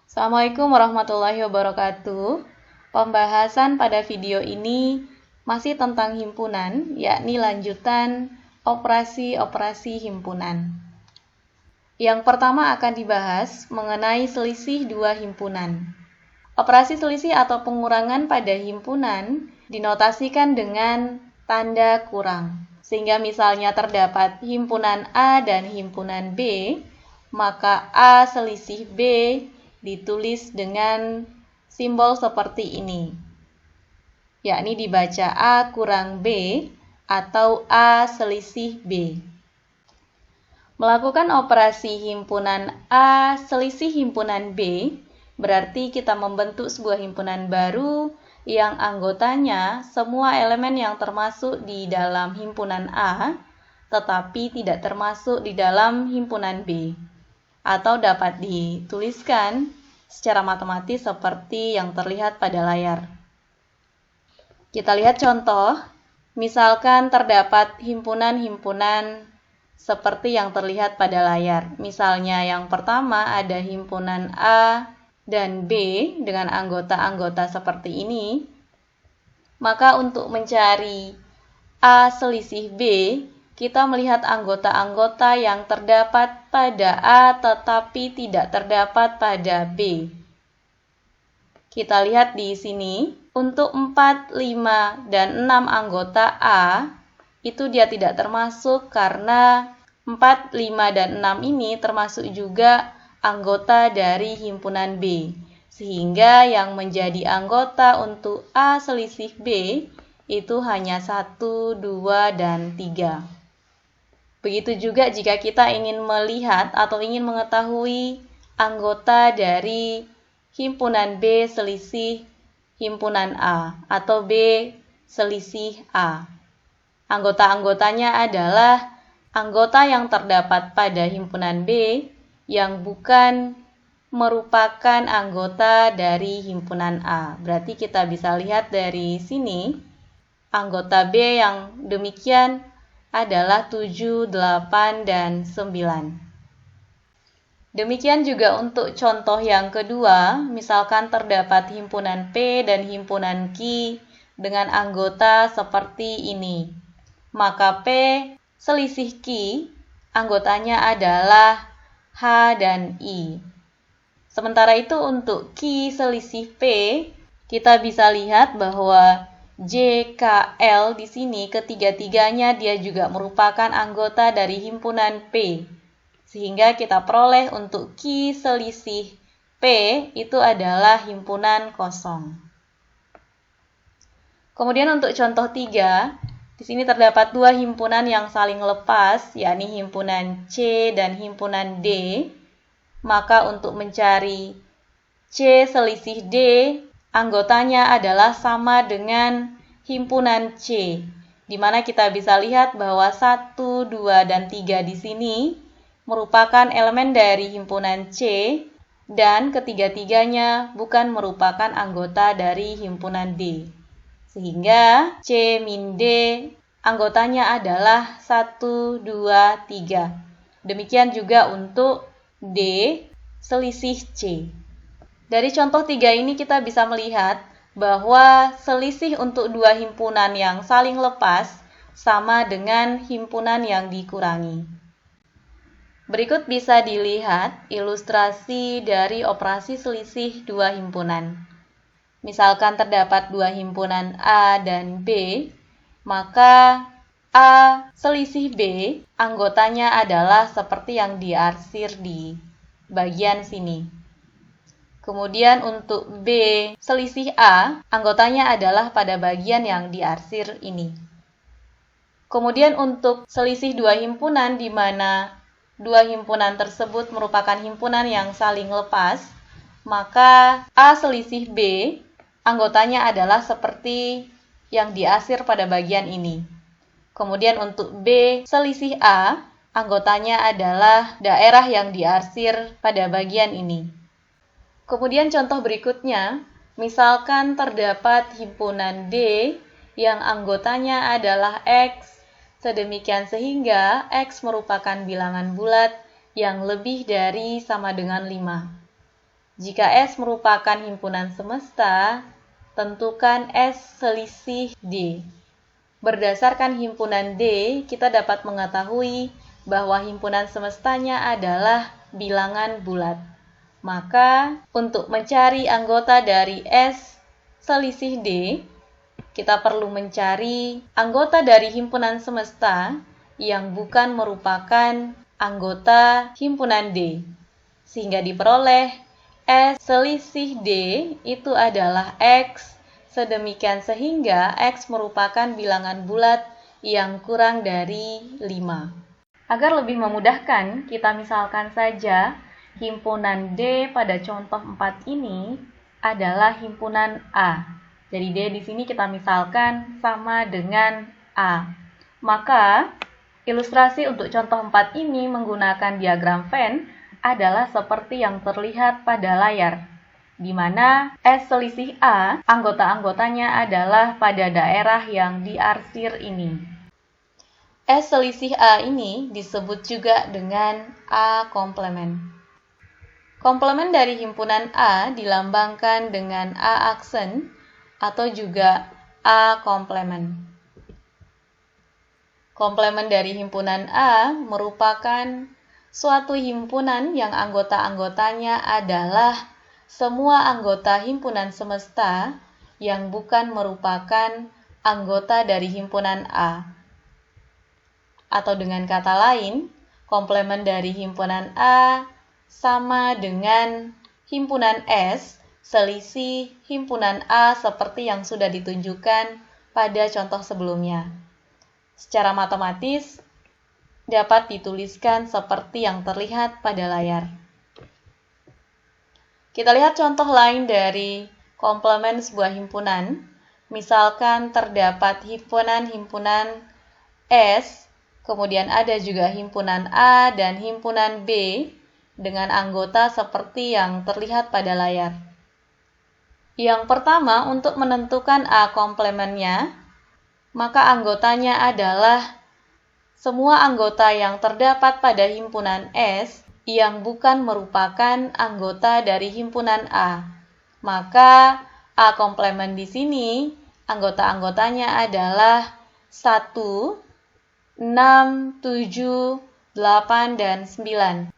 Assalamualaikum warahmatullahi wabarakatuh. Pembahasan pada video ini masih tentang himpunan, yakni lanjutan operasi-operasi himpunan. Yang pertama akan dibahas mengenai selisih dua himpunan. Operasi selisih atau pengurangan pada himpunan dinotasikan dengan tanda kurang. Sehingga misalnya terdapat himpunan A dan himpunan B, maka A selisih B ditulis dengan simbol seperti ini, yakni dibaca A kurang B atau A selisih B. Melakukan operasi himpunan A selisih himpunan B berarti kita membentuk sebuah himpunan baru yang anggotanya semua elemen yang termasuk di dalam himpunan A tetapi tidak termasuk di dalam himpunan B, atau dapat dituliskan secara matematis seperti yang terlihat pada layar. Kita lihat contoh, misalkan terdapat himpunan-himpunan seperti yang terlihat pada layar. Misalnya yang pertama ada himpunan A dan B dengan anggota-anggota seperti ini. Maka untuk mencari A selisih B, kita melihat anggota-anggota yang terdapat pada A tetapi tidak terdapat pada B. Kita lihat di sini, untuk 4, 5, dan 6 anggota A, itu dia tidak termasuk karena 4, 5, dan 6 ini termasuk juga anggota dari himpunan B. Sehingga yang menjadi anggota untuk A selisih B itu hanya 1, 2, dan 3. Begitu juga jika kita ingin melihat atau ingin mengetahui anggota dari himpunan B selisih himpunan A atau B selisih A. Anggota-anggotanya adalah anggota yang terdapat pada himpunan B yang bukan merupakan anggota dari himpunan A. Berarti kita bisa lihat dari sini, anggota B yang demikian adalah 7, 8, dan 9. Demikian juga untuk contoh yang kedua, misalkan terdapat himpunan P dan himpunan Q dengan anggota seperti ini. Maka P selisih Q, anggotanya adalah H dan I. Sementara itu untuk Q selisih P, kita bisa lihat bahwa J, K, L di sini ketiga-tiganya dia juga merupakan anggota dari himpunan P. Sehingga kita peroleh untuk Q selisih P itu adalah himpunan kosong. Kemudian untuk contoh 3, di sini terdapat dua himpunan yang saling lepas, yakni himpunan C dan himpunan D. Maka untuk mencari C selisih D, anggotanya adalah sama dengan himpunan C, di mana kita bisa lihat bahwa 1, 2, dan 3 di sini merupakan elemen dari himpunan C dan ketiga-tiganya bukan merupakan anggota dari himpunan D. Sehingga C min D anggotanya adalah 1, 2, 3. Demikian juga untuk D selisih C. Dari contoh 3 ini kita bisa melihat bahwa selisih untuk dua himpunan yang saling lepas sama dengan himpunan yang dikurangi. Berikut bisa dilihat ilustrasi dari operasi selisih dua himpunan. Misalkan terdapat dua himpunan A dan B, maka A selisih B anggotanya adalah seperti yang diarsir di bagian sini. Kemudian untuk B selisih A, anggotanya adalah pada bagian yang diarsir ini. Kemudian untuk selisih dua himpunan di mana dua himpunan tersebut merupakan himpunan yang saling lepas, maka A selisih B, anggotanya adalah seperti yang diarsir pada bagian ini. Kemudian untuk B selisih A, anggotanya adalah daerah yang diarsir pada bagian ini. Kemudian contoh berikutnya, misalkan terdapat himpunan D yang anggotanya adalah X, sedemikian sehingga X merupakan bilangan bulat yang lebih dari sama dengan 5. Jika S merupakan himpunan semesta, tentukan S selisih D. Berdasarkan himpunan D, kita dapat mengetahui bahwa himpunan semestanya adalah bilangan bulat. Maka, untuk mencari anggota dari S selisih D, kita perlu mencari anggota dari himpunan semesta yang bukan merupakan anggota himpunan D. Sehingga diperoleh S selisih D itu adalah X, sedemikian sehingga X merupakan bilangan bulat yang kurang dari 5. Agar lebih memudahkan, kita misalkan saja himpunan D pada contoh 4 ini adalah himpunan A. Jadi D di sini kita misalkan sama dengan A. Maka, ilustrasi untuk contoh 4 ini menggunakan diagram Venn adalah seperti yang terlihat pada layar, di mana S selisih A, anggota-anggotanya adalah pada daerah yang diarsir ini. S selisih A ini disebut juga dengan A komplement. Komplement dari himpunan A dilambangkan dengan A aksen atau juga A komplement. Komplement dari himpunan A merupakan suatu himpunan yang anggota-anggotanya adalah semua anggota himpunan semesta yang bukan merupakan anggota dari himpunan A. Atau dengan kata lain, komplement dari himpunan A sama dengan himpunan S selisih himpunan A seperti yang sudah ditunjukkan pada contoh sebelumnya. Secara matematis, dapat dituliskan seperti yang terlihat pada layar. Kita lihat contoh lain dari komplement sebuah himpunan. Misalkan terdapat himpunan S, kemudian ada juga himpunan A dan himpunan B dengan anggota seperti yang terlihat pada layar. Yang pertama, untuk menentukan A komplementnya, maka anggotanya adalah semua anggota yang terdapat pada himpunan S yang bukan merupakan anggota dari himpunan A. Maka A komplement di sini anggota-anggotanya adalah 1, 6, 7, 8, dan 9.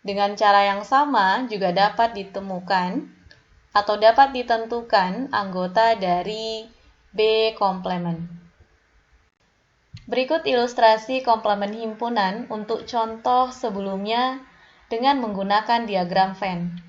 Dengan cara yang sama juga dapat ditemukan atau dapat ditentukan anggota dari B komplement. Berikut ilustrasi komplement himpunan untuk contoh sebelumnya dengan menggunakan diagram Venn.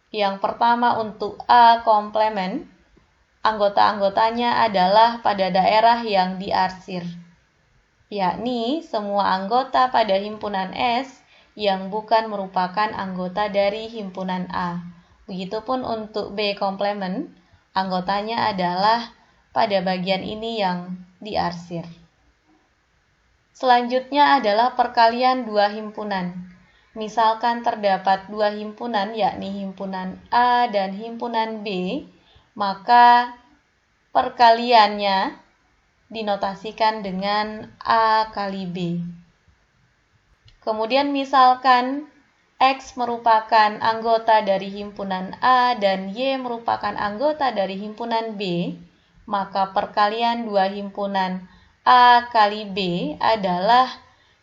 Yang pertama untuk A komplement, anggota-anggotanya adalah pada daerah yang diarsir, yakni semua anggota pada himpunan S yang bukan merupakan anggota dari himpunan A. Begitupun untuk B komplement, anggotanya adalah pada bagian ini yang diarsir. Selanjutnya adalah perkalian dua himpunan. Misalkan terdapat dua himpunan, yakni himpunan A dan himpunan B, maka perkaliannya dinotasikan dengan A kali B. Kemudian misalkan X merupakan anggota dari himpunan A dan Y merupakan anggota dari himpunan B, maka perkalian dua himpunan A kali B adalah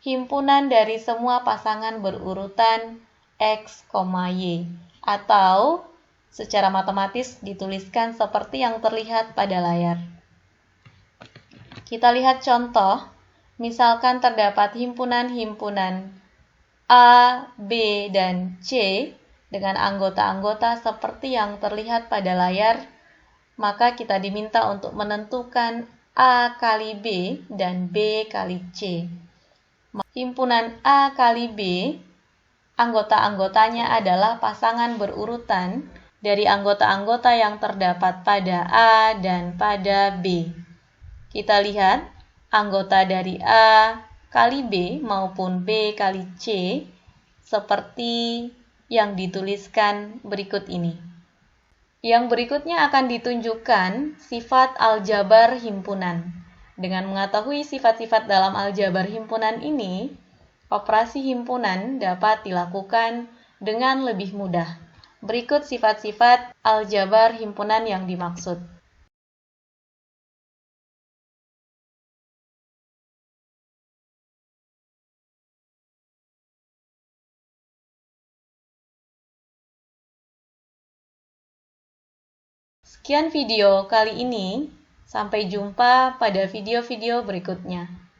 himpunan dari semua pasangan berurutan X, Y, atau secara matematis dituliskan seperti yang terlihat pada layar. Kita lihat contoh, misalkan terdapat himpunan-himpunan A, B, dan C dengan anggota-anggota seperti yang terlihat pada layar, maka kita diminta untuk menentukan A kali B dan B kali C. Himpunan A kali B, anggota-anggotanya adalah pasangan berurutan dari anggota-anggota yang terdapat pada A dan pada B. Kita lihat anggota dari A kali B maupun B kali C seperti yang dituliskan berikut ini. Yang berikutnya akan ditunjukkan sifat aljabar himpunan. Dengan mengetahui sifat-sifat dalam aljabar himpunan ini, operasi himpunan dapat dilakukan dengan lebih mudah. Berikut sifat-sifat aljabar himpunan yang dimaksud. Sekian video kali ini, sampai jumpa pada video-video berikutnya.